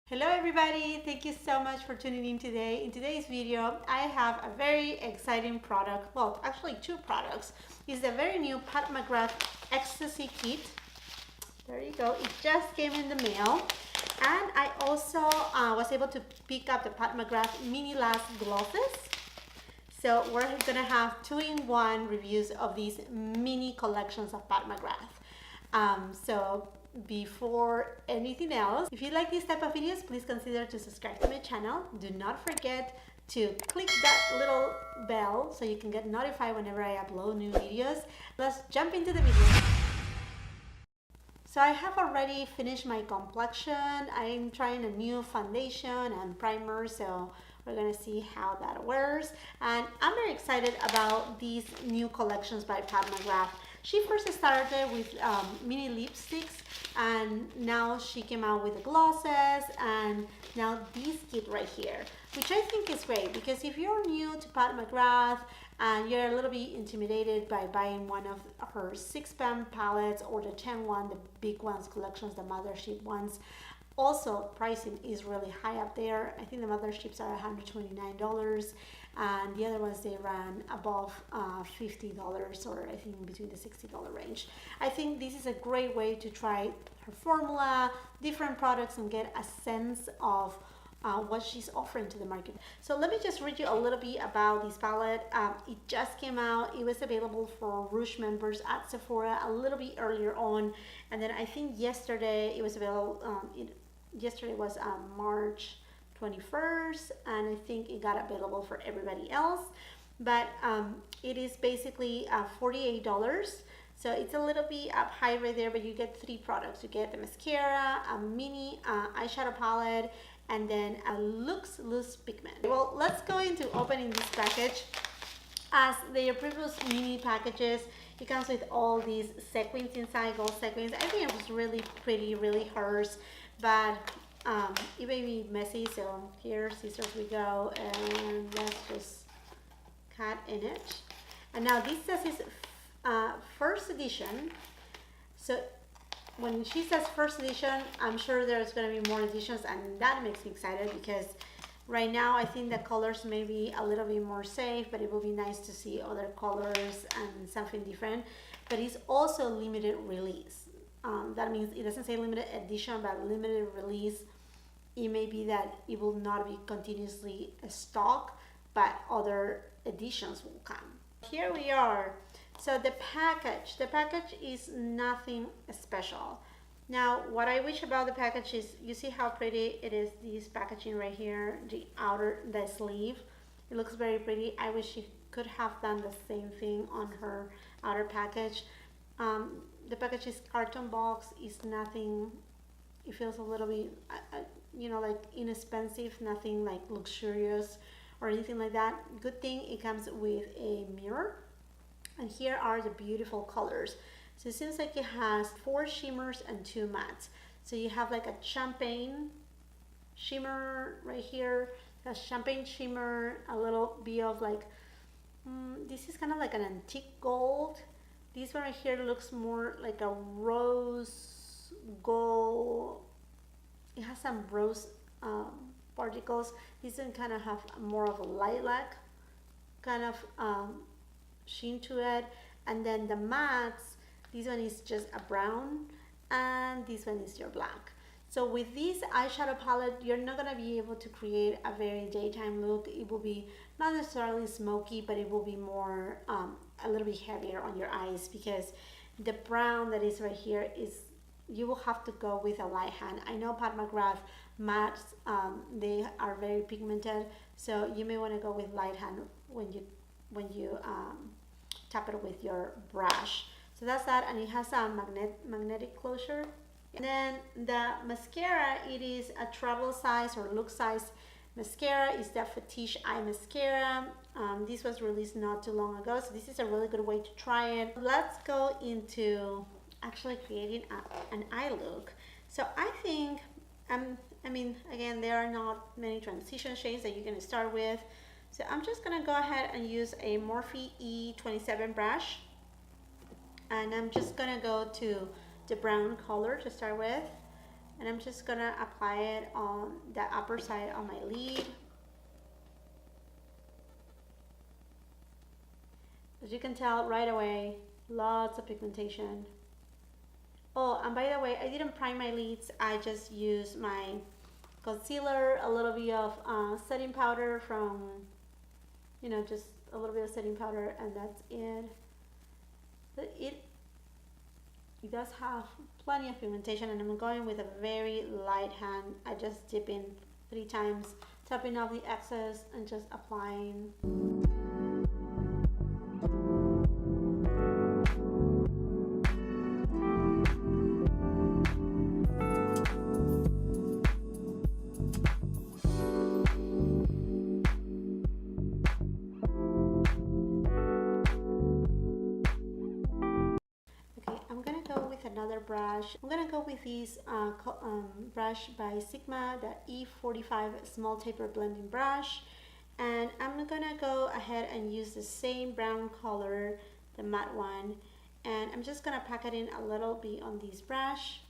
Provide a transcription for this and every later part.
Hello everybody, thank you so much for tuning in today. In today's video, I have a very exciting product, well actually two products. It's the very new Pat McGrath Ecstasy kit. There you go, it just came in the mail. And I also was able to pick up the Pat McGrath Meaningless glosses. So we're gonna have two-in-one reviews of these mini collections of Pat McGrath. So before anything else, if you like these type of videos, please consider to subscribe to my channel. Do not forget to click that little bell so you can get notified whenever I upload new videos. Let's jump into the video. So I have already finished my complexion. I'm trying a new foundation and primer, so we're gonna see how that wears. And I'm very excited about these new collections by Pat McGrath. She first started with mini lipsticks, and now she came out with the glosses, and now this kit right here, which I think is great because if you're new to Pat McGrath and you're a little bit intimidated by buying one of her 6-pan palettes or the 10-1, the big ones collections, the mothership ones. Also, pricing is really high up there. I think the motherships are $129, and the other ones they ran above $50, or I think between the $60 range. I think this is a great way to try her formula, different products, and get a sense of what she's offering to the market. So let me just read you a little bit about this palette. It just came out. It was available for Rouge members at Sephora a little bit earlier on, and then I think yesterday it was available. Yesterday was March 21st, and I think it got available for everybody else. But it is basically $48. So it's a little bit up high right there, but you get 3 products. You get the mascara, a mini eyeshadow palette, and then a loose pigment. Well, let's go into opening this package. As their previous mini packages, it comes with all these sequins inside, gold sequins. I think it was really pretty, really hers, but it may be messy. So here, scissors we go, and let's just cut in it. And now this says it's first edition. So when she says first edition, I'm sure there's going to be more editions, and that makes me excited because right now I think the colors may be a little bit more safe, but it will be nice to see other colors and something different. But it's also limited release. That means it doesn't say limited edition, but limited release. It may be that it will not be continuously stock, but other editions will come. Here we are. So the package is nothing special. Now, what I wish about the package is, you see how pretty it is, this packaging right here, the sleeve. It looks very pretty. I wish she could have done the same thing on her outer package. The package is carton box, is nothing, it feels a little bit, you know, like inexpensive, nothing like luxurious or anything like that. Good thing it comes with a mirror. And here are the beautiful colors. So it seems like it has 4 shimmers and 2 mattes. So you have like a champagne shimmer right here, a champagne shimmer, a little bit of like, this is kind of like an antique gold. This one right here looks more like a rose gold. It has some rose particles. This one kind of have more of a lilac kind of sheen to it. And then the mattes, this one is just a brown, and this one is your black. So with this eyeshadow palette, you're not gonna be able to create a very daytime look. It will be not necessarily smoky, but it will be more a little bit heavier on your eyes, because the brown that is right here is, you will have to go with a light hand. I know Pat McGrath mattes, they are very pigmented, so you may want to go with light hand when you tap it with your brush. So that's that, and it has a magnetic closure. And then the mascara, it is a travel size or look size mascara. Is the Fetish Eye Mascara. This was released not too long ago, so this is a really good way to try it. Let's go into actually creating an eye look. So I think, I mean, again, there are not many transition shades that you can start with. So I'm just gonna go ahead and use a Morphe E27 brush, and I'm just gonna go to the brown color to start with, and I'm just gonna apply it on the upper side of my lid. As you can tell right away, lots of pigmentation. Oh, and by the way, I didn't prime my lids. I just used my concealer, a little bit of setting powder from, you know, just a little bit of setting powder, and that's it. But it does have plenty of pigmentation, and I'm going with a very light hand. I just dip in 3 times, tapping off the excess and just applying. Another brush. I'm gonna go with this brush by Sigma, the E45 small taper blending brush, and I'm gonna go ahead and use the same brown color, the matte one, and I'm just gonna pack it in a little bit on this brush,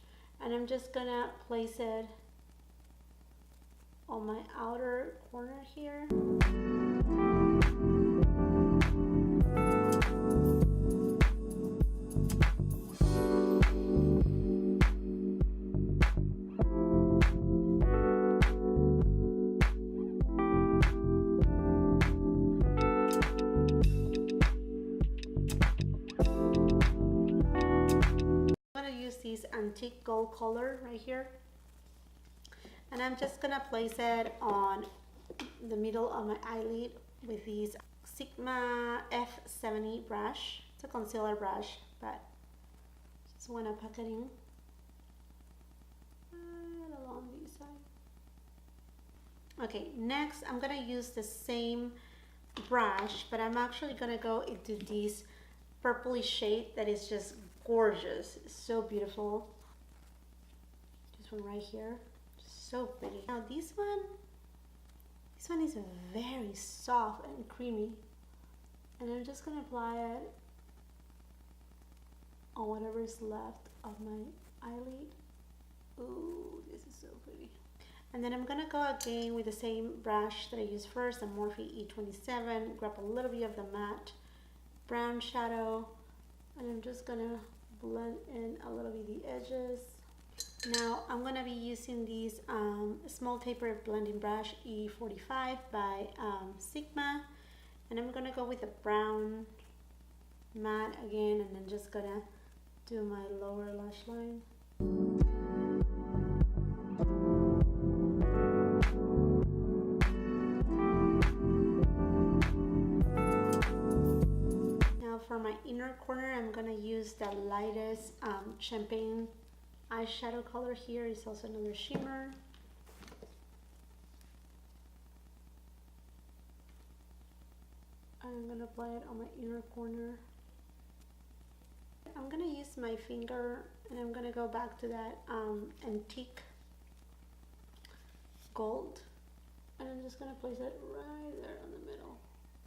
and I'm just gonna place it on my outer corner here. This antique gold color right here, and I'm just gonna place it on the middle of my eyelid with this Sigma F70 brush. It's a concealer brush, but just want to pack it in right along this side. Okay, next I'm gonna use the same brush, but I'm actually gonna go into this purpley shade that is just gorgeous. It's so beautiful. This one right here, so pretty. Now this one is very soft and creamy, and I'm just gonna apply it on whatever is left of my eyelid. Ooh, this is so pretty. And then I'm gonna go again with the same brush that I used first, the Morphe E27, grab a little bit of the matte brown shadow, and I'm just gonna blend in a little bit the edges. Now I'm gonna be using this small taper blending brush E45 by Sigma, and I'm gonna go with the brown matte again, and then just gonna do my lower lash line. For my inner corner, I'm gonna use the lightest champagne eyeshadow color here. It's also another shimmer. I'm gonna apply it on my inner corner. I'm gonna use my finger, and I'm gonna go back to that antique gold, and I'm just gonna place it right there in the middle.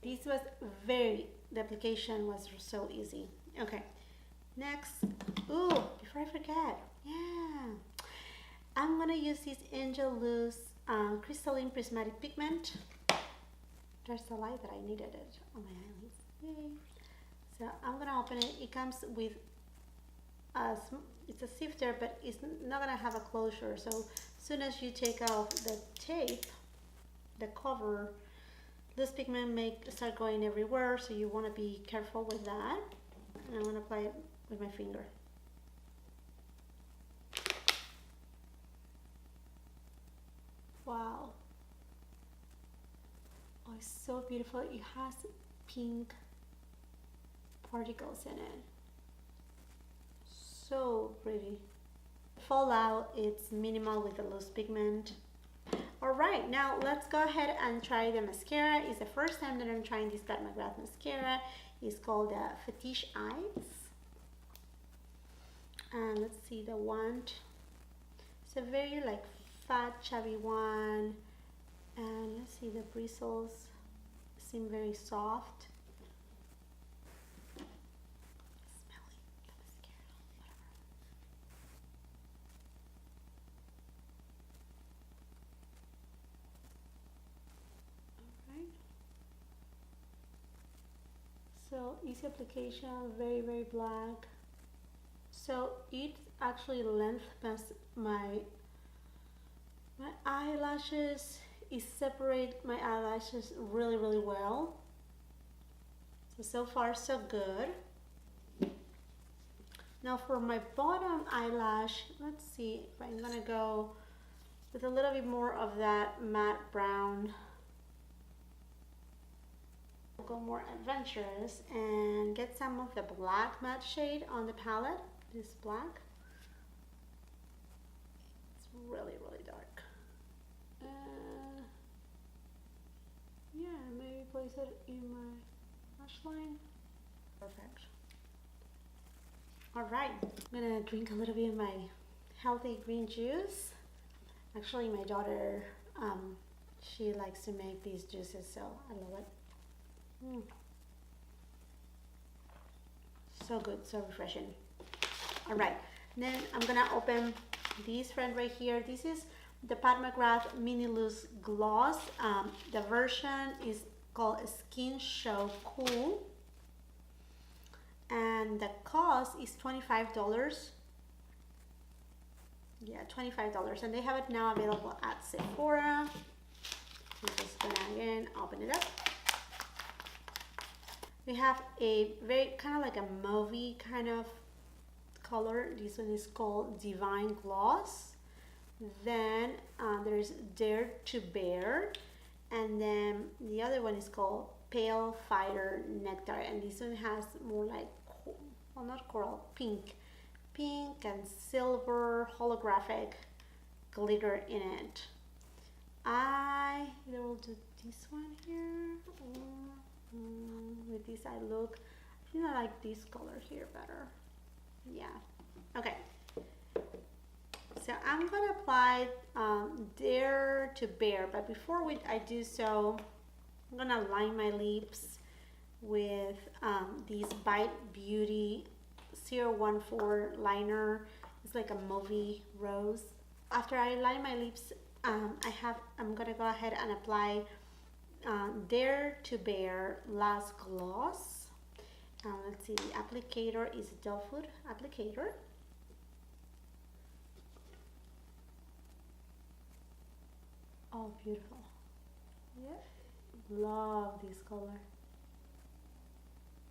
This was the application was so easy. Okay, next, ooh, before I forget, yeah, I'm gonna use this Angel Loose crystalline prismatic pigment. There's the light that I needed it on my eyelids. Yay. So I'm gonna open it. It comes with it's a sifter, but it's not gonna have a closure. So as soon as you take off the tape, the cover, this pigment may start going everywhere, so you want to be careful with that. And I'm going to apply it with my finger. Wow. Oh, it's so beautiful. It has pink particles in it. So pretty. Fallout, it's minimal with the loose pigment. Alright, now let's go ahead and try the mascara. It's the first time that I'm trying this Pat McGrath mascara. It's called the Fetish Eyes. And let's see the wand. It's a very like fat, chubby one. And let's see, the bristles seem very soft. Smelling the mascara, whatever. So easy application, very black. So it actually lengthens my eyelashes. It separates my eyelashes really well. So far so good. Now for my bottom eyelash, let's see if I'm gonna go with a little bit more of that matte brown. We'll go more adventurous and get some of the black matte shade on the palette. This black. It's really dark. Yeah, maybe place it in my lash line. Perfect. All right, I'm gonna drink a little bit of my healthy green juice. Actually, my daughter, she likes to make these juices, so I love it. So good, so refreshing. All right, then I'm gonna open this friend right here. This is the Pat McGrath Meaningless Gloss. The version is called Skin Show Cool. And the cost is $25. Yeah, $25. And they have it now available at Sephora. I'm just gonna again open it up. We have a very kind of like a mauvey kind of color. This one is called Divine Gloss. Then there's Dare to Bear. And then the other one is called Pale Fighter Nectar. And this one has more like, well, not coral, pink and silver holographic glitter in it. I either will do this one here or with this I look. I think I like this color here better. Yeah. Okay. So I'm gonna apply Dare to Bear, but before I do so, I'm gonna line my lips with this Bite Beauty 014 liner. It's like a mauvey rose. After I line my lips, I'm gonna go ahead and apply Dare to Bear Last Gloss. Let's see, the applicator is Doe Food applicator. Oh, beautiful. Yeah, love this color.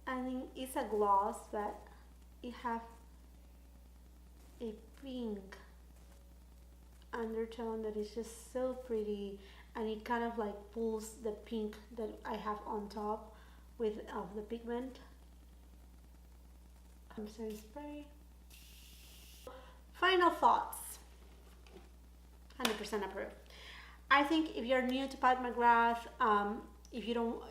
I think it's a gloss, but it has a pink undertone that is just so pretty, and it kind of like pulls the pink that I have on top with the pigment. I'm sorry, spray. Final thoughts. 100% approve. I think if you're new to Pat McGrath, if you don't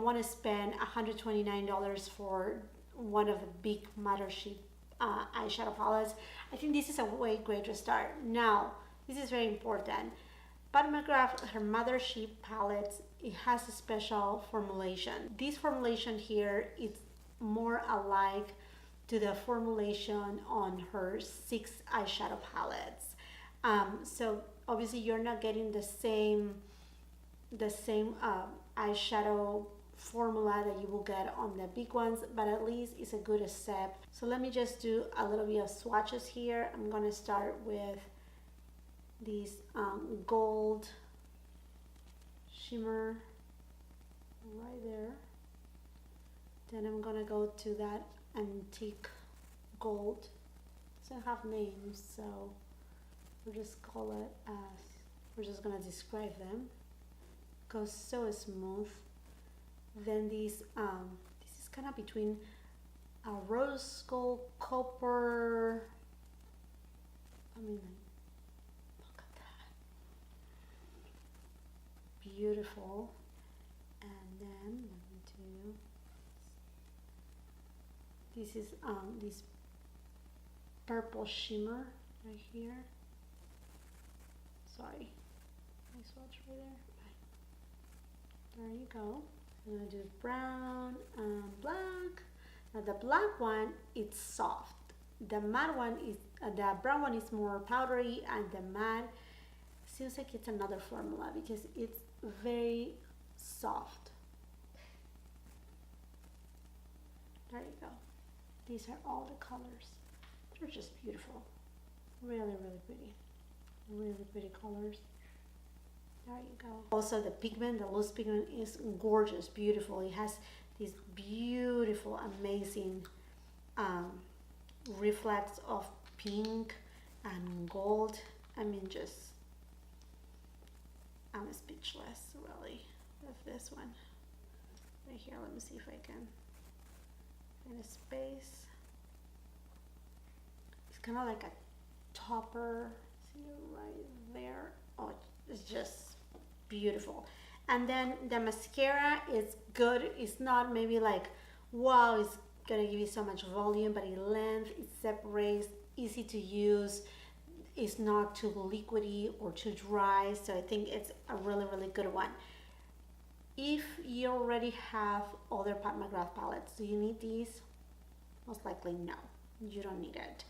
want to spend $129 for one of the big Mothership eyeshadow palettes, I think this is a way great to start. Now, this is very important. Pat McGrath, her Mothership palettes, it has a special formulation. This formulation here is more alike to the formulation on her 6 eyeshadow palettes. So obviously you're not getting the same eyeshadow formula that you will get on the big ones, but at least it's a good step. So let me just do a little bit of swatches here. I'm gonna start with this gold shimmer right there. Then I'm gonna go to that antique gold. It doesn't have names, so we'll just call it as, we're just gonna describe them. Goes so smooth. Then this is kind of between a rose gold, copper. I mean, look at that, beautiful. And then let me do. This is this purple shimmer right here. Sorry, my swatch right there. There you go. I'm gonna do brown and black. Now the black one, it's soft. The matte one is the brown one is more powdery, and the matte seems like it's another formula because it's very soft. There you go. These are all the colors. They're just beautiful. Really, really pretty. Really pretty colors. There you go. Also the pigment, the loose pigment is gorgeous, beautiful. It has this beautiful, amazing reflex of pink and gold. I mean, just, I'm speechless really with this one. Right here, let me see if I can find a space. It's kind of like a topper, see right there. Oh, it's just beautiful. And then the mascara is good. It's not maybe like, wow, it's gonna give you so much volume, but in length, it separates, easy to use. It's not too liquidy or too dry, so I think it's a really, really good one. If you already have other Pat McGrath palettes, do you need these? Most likely no, you don't need it.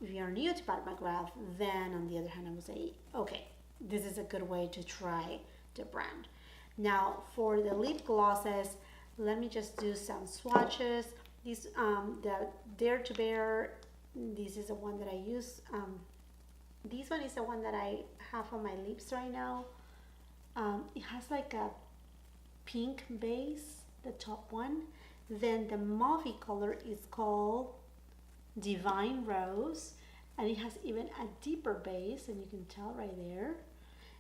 If you're new to Pat McGrath, then on the other hand, I would say, okay, this is a good way to try the brand. Now for the lip glosses, let me just do some swatches. These, the Dare to Bear, this is the one that I use. This one is the one that I have on my lips right now. It has like a pink base, the top one. Then the mauvey color is called Divine Rose, and it has even a deeper base, and you can tell right there.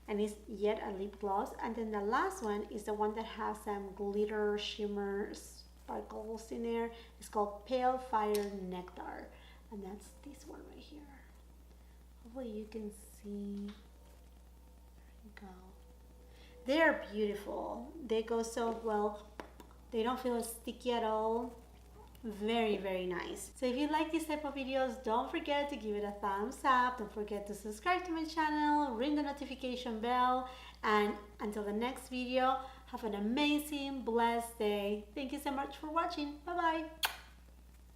And it's yet a lip gloss. And then the last one is the one that has some glitter, shimmer, sparkles in there. It's called Pale Fire Nectar, and that's this one right here. Hopefully you can see. There you go. They're beautiful. They go so well. They don't feel sticky at all. Very, very nice. So if you like this type of videos, don't forget to give it a thumbs up. Don't forget to subscribe to my channel, ring the notification bell, and until the next video, have an amazing, blessed day. Thank you so much for watching. Bye bye.